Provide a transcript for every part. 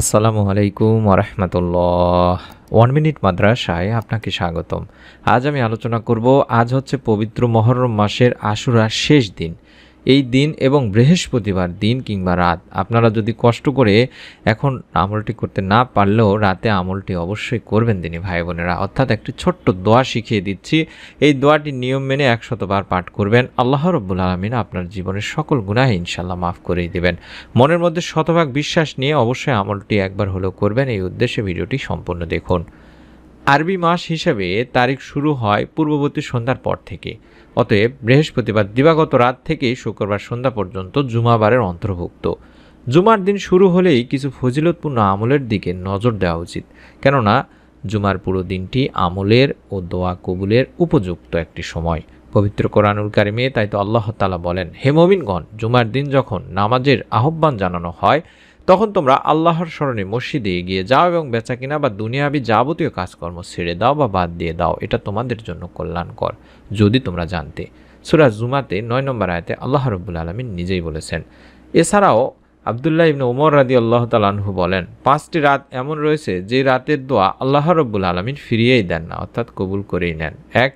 আসসালামু আলাইকুম ওরহমতুল্লাহ। 1 মিনিট মাদ্রাসায় আপনাকে স্বাগতম। আজ আমি আলোচনা করব, আজ হচ্ছে পবিত্র মহররম মাসের আশুরার শেষ দিন। এই দিন এবং বৃহস্পতিবার দিন কিংবা রাত আপনারা যদি কষ্ট করে এখন আমলটি করতে না পারলেও রাতে আমলটি অবশ্যই করবেন দিনী ভাই বোনেরা। অর্থাৎ একটি ছোট্ট দোয়া শিখিয়ে দিচ্ছি। এই দোয়াটি নিয়ম মেনে 100বার পাঠ করবেন। আল্লাহ রব্বুল আলামিন আপনার জীবনের সকল গুনাহ ইনশাল্লাহ মাফ করেই দেবেন। মনের মধ্যে শতভাগ বিশ্বাস নিয়ে অবশ্যই আমলটি একবার হলেও করবেন। এই উদ্দেশ্যে ভিডিওটি সম্পূর্ণ দেখুন। আরবি মাস হিসেবে তারিখ শুরু হয় পূর্ববর্তী সন্ধ্যার পর থেকে। অতএব বৃহস্পতিবার দিবাগত রাত থেকে শুক্রবার সন্ধ্যা পর্যন্ত জুমাবারের অন্তর্ভুক্ত। জুমার দিন শুরু হলেই কিছু ফজিলতপূর্ণ আমলের দিকে নজর দেওয়া উচিত, কেননা জুমার পুরো দিনটি আমলের ও দোয়া কবুলের উপযুক্ত একটি সময়। পবিত্র কোরআনুল কারিমে তাই তো আল্লাহ তাআলা বলেন, হে মুমিনগণ, জুমার দিন যখন নামাজের আহ্বান জানানো হয় তখন তোমরা আল্লাহর স্মরণে মসজিদে এগিয়ে যাও এবং বেচাকিনা বা দুনিয়াবি যাবতীয় কাজকর্ম ছেড়ে দাও বা বাদ দিয়ে দাও। এটা তোমাদের জন্য কল্যাণকর, যদি তোমরা জানতে। সূরা জুমাতে 9 নম্বর আয়াতে আল্লাহ রাব্বুল আলামিন নিজেই বলেছেন। এছাড়াও আব্দুল্লাহ ইবনে ওমর রাদিয়াল্লাহু তাআলা আনহু বলেন, 5টি রাত এমন রয়েছে যে রাতের দোয়া আল্লাহ রাব্বুল আলামিন ফিরিয়েই দেন না, অর্থাৎ কবুল করেই নেন। 1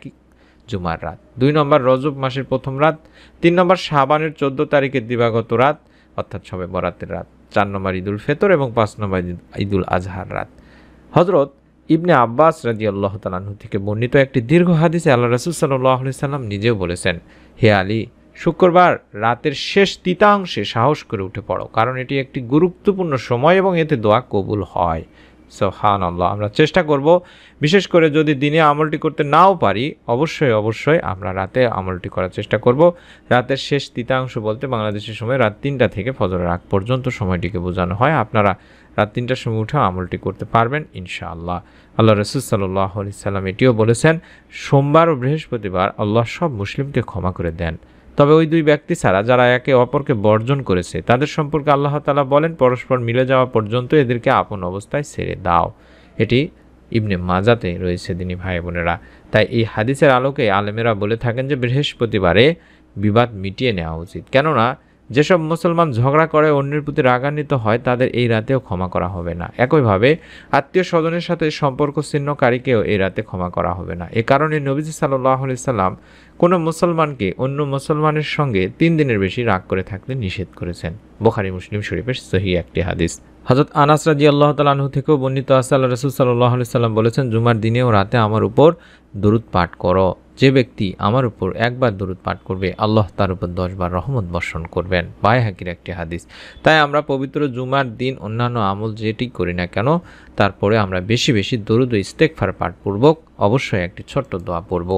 জুমার রাত, 2 নম্বর রজব মাসের প্রথম রাত, 3 নম্বর শাবানের 14 তারিখের দিবাগত রাত অর্থাৎ শবে বরাতের রাত, 4 নম্বর ঈদুল ফিতর এবং 5 নম্বর ঈদুল আজহার রাত। হযরত ইবনে আব্বাস রাদিয়াল্লাহু তাআলা আনহু থেকে বর্ণিত একটি দীর্ঘ হাদিসে আল্লাহ রাসূল সাল্লাল্লাহু আলাইহি সাল্লাম নিজেও বলেছেন, হে আলী, শুক্রবার রাতের শেষ তৃতীয়াংশে সাহস করে উঠে পড়ো, কারণ এটি একটি গুরুত্বপূর্ণ সময় এবং এতে দোয়া কবুল হয়। সুবহানাল্লাহ। আমরা চেষ্টা করব, বিশেষ করে যদি দিনে আমলটি করতে নাও পারি, অবশ্যই আমরা রাতে আমলটি করার চেষ্টা করব। রাতের শেষ তৃতীয়াংশ বলতে বাংলাদেশের সময় রাত 3টা থেকে ফজরের আগ পর্যন্ত সময়টিকে বোঝানো হয়। আপনারা রাত 3টার সময় উঠে আমলটি করতে পারবেন ইনশাআল্লাহ। আল্লাহ রাসূল সাল্লাল্লাহু আলাইহি সাল্লাম এটিও বলেছেন, সোমবার ও বৃহস্পতিবার আল্লাহ সব মুসলিমকে ক্ষমা করে দেন, তবে ওই 2 ব্যক্তি ছাড়া যারা একে অপরকে বর্জন করেছে তাদের সম্পর্কে আল্লাহ তাআলা বলেন, পরস্পর মিলে যাওয়া পর্যন্ত এদেরকে আপন অবস্থায় ছেড়ে দাও। এটি ইবনে মাজাতে রয়েছে দিনী ভাই বোনেরা। তাই এই হাদিসের আলোকে আলেমেরা বলে থাকেন যে বৃহস্পতিবারে বিবাদ মিটিয়ে নেওয়া উচিত, কেননা যেসব মুসলমান ঝগড়া করে অন্যের প্রতি রাগান্বিত হয় তাদের এই রাতেও ক্ষমা করা হবে না। একইভাবে আত্মীয় স্বজনের সাথে সম্পর্ক ছিন্নকারীকেও এই রাতে ক্ষমা করা হবে না। এ কারণে নবীজি সাল্লাল্লাহু আলাইহি সাল্লাম কোনো মুসলমানকে অন্য মুসলমানের সঙ্গে 3 দিনের বেশি রাগ করে থাকতে নিষেধ করেছেন। বুখারী মুসলিম শরীফের সহিহ একটি হাদিস। হযরত আনাস রাদিয়াল্লাহু তাআলা আনহু থেকেও বর্ণিত আছে, আল্লাহ রাসূল সাল্লাল্লাহু আলাইহি সাল্লাম বলেছেন, জুমার দিনে ও রাতে আমার উপর দরুদ পাঠ করো। যে ব্যক্তি আমার উপর একবার দরুদ পাঠ করবে, আল্লাহ তার উপর 10 বার রহমত বর্ষণ করবেন। বাইহাকির একটি হাদিস। তাই আমরা পবিত্র জুমার দিন অন্যান্য আমল যেটি করি না কেন, তারপরে আমরা বেশি বেশি দরুদ ও ইস্তেগফার পাঠ পূর্বক অবশ্যই একটি ছোট্ট দোয়া পড়ব।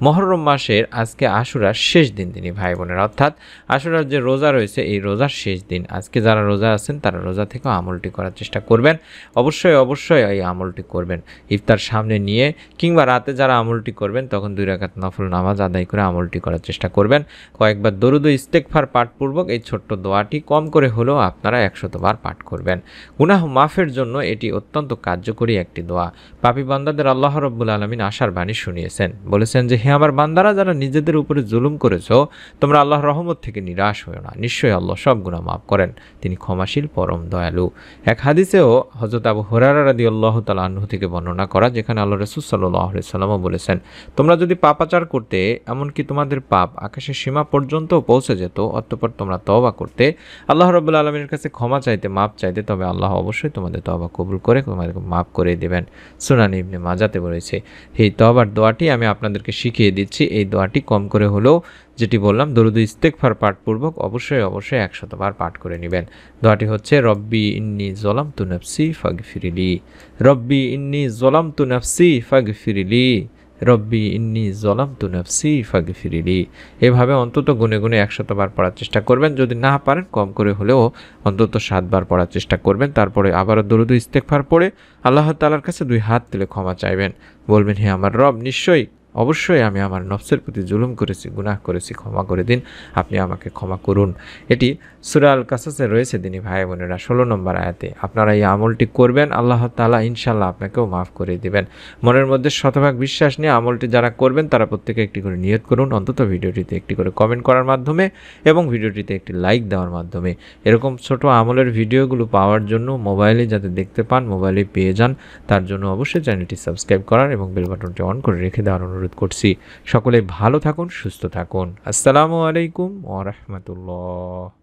মহররম মাসের আজকে আশুরার শেষ দিন দিনী ভাই বোনেরা, অর্থাৎ আশুরার যে রোজা রয়েছে এই রোজার শেষ দিন। আজকে যারা রোজা আছেন তারা রোজা থেকেও আমলটি করার চেষ্টা করবেন। অবশ্যই এই আমলটি করবেন ইফতার সামনে নিয়ে, কিংবা রাতে যারা আমলটি করবেন তখন 2 রাকাত নফল নামাজ আদায় করে আমলটি করার চেষ্টা করবেন। কয়েকবার দরুদ ও ইস্তেগফার পাঠপূর্বক এই ছোট্ট দোয়াটি কম করে হলেও আপনারা 100বার পাঠ করবেন। গুনাহ মাফের জন্য এটি অত্যন্ত কার্যকরী একটি দোয়া। পাপী বান্দাদের আল্লাহ রাব্বুল আলামিন আশার বাণী শুনিয়েছেন, বলেছেন যে, হে আমার বান্দারা, যারা নিজেদের উপরে জুলুম করেছো, তোমরা আল্লাহর রহমত থেকে নিরাশ হও না, নিশ্চয়ই আল্লাহ সব গুনাহ মাফ করেন, তিনি ক্ষমাশীল পরম দয়ালু। এক হাদিসেও হযরত আবু হুরায়রা রাদিয়াল্লাহু তাআলা আনহু থেকে বর্ণনা করা, যেখানে আল্লাহ রাসূল সাল্লাল্লাহু আলাইহি সাল্লাম বলেছেন, তোমরা যদি পাপাচার করতে, এমনকি তোমাদের পাপ আকাশের সীমা পর্যন্ত পৌঁছে যেত, অতঃপর তোমরা তওবা করতে, আল্লাহ রাব্বুল আলামিনের কাছে ক্ষমা চাইতে, মাপ চাইতে, তবে আল্লাহ অবশ্যই তোমাদের তওবা কবুল করে তোমাদেরকে মাফ করে দেবেন। সুনান ইবনে মাজাতে বলেছে। এই তওবার দোয়াটি আমি আপনাদেরকে শিখিয়ে দিচ্ছি। এই দোয়াটি কম করে হলেও, যেটি বললাম, দরুদ ইস্তেগফার পাঠপূর্বক অবশ্যই 100বার পাঠ করে নেবেন। দোয়াটি হচ্ছে, রব্বি ইন্নী যালামতু নাফসি ফাগফিরলি, রব্বি ইন্নী যালামতু নাফসি ফাগফিরলি, রব্বি ইন্নী যালামতু নাফসি ফাগফিরলি। এভাবে অন্তত গুনে গুনে 100বার পড়ার চেষ্টা করবেন। যদি না পারেন কম করে হলেও অন্তত 7বার পড়ার চেষ্টা করবেন। তারপরে আবারও দরুদ ইস্তেগফার পড়ে আল্লাহ তাআলার কাছে 2 হাত তুলে ক্ষমা চাইবেন। বলবেন, হে আমার রব, অবশ্যই আমি আমার নফসের প্রতি জুলুম করেছি, গুনাহ করেছি, ক্ষমা করে দিন, আপনি আমাকে ক্ষমা করুন। এটি সূরা আল কাসাসে রয়েছে দিনী ভাই বোনেরা 16 নম্বর আয়াতে। আপনারা এই আমলটি করবেন, আল্লাহ তাআলা ইনশাআল্লাহ আপনাকেও মাফ করে দিবেন। মনের মধ্যে শতভাগ বিশ্বাস নিয়ে আমলটি যারা করবেন তারা প্রত্যেকে একটি করে নিয়ত করুন, অন্তত ভিডিওটিতে একটি করে কমেন্ট করার মাধ্যমে এবং ভিডিওটিতে একটি লাইক দেওয়ার মাধ্যমে। এরকম ছোট আমলের ভিডিওগুলো পাওয়ার জন্য মোবাইলে যাতে দেখতে পান, মোবাইলে পেয়ে যান, তার জন্য অবশ্যই চ্যানেলটি সাবস্ক্রাইব করার এবং বেল বাটনটি অন করে রেখে দেওয়ার অনুরোধ করছি। সকলে ভালো থাকুন, সুস্থ থাকুন। আসসালামু আলাইকুম ওয়া রাহমাতুল্লাহ।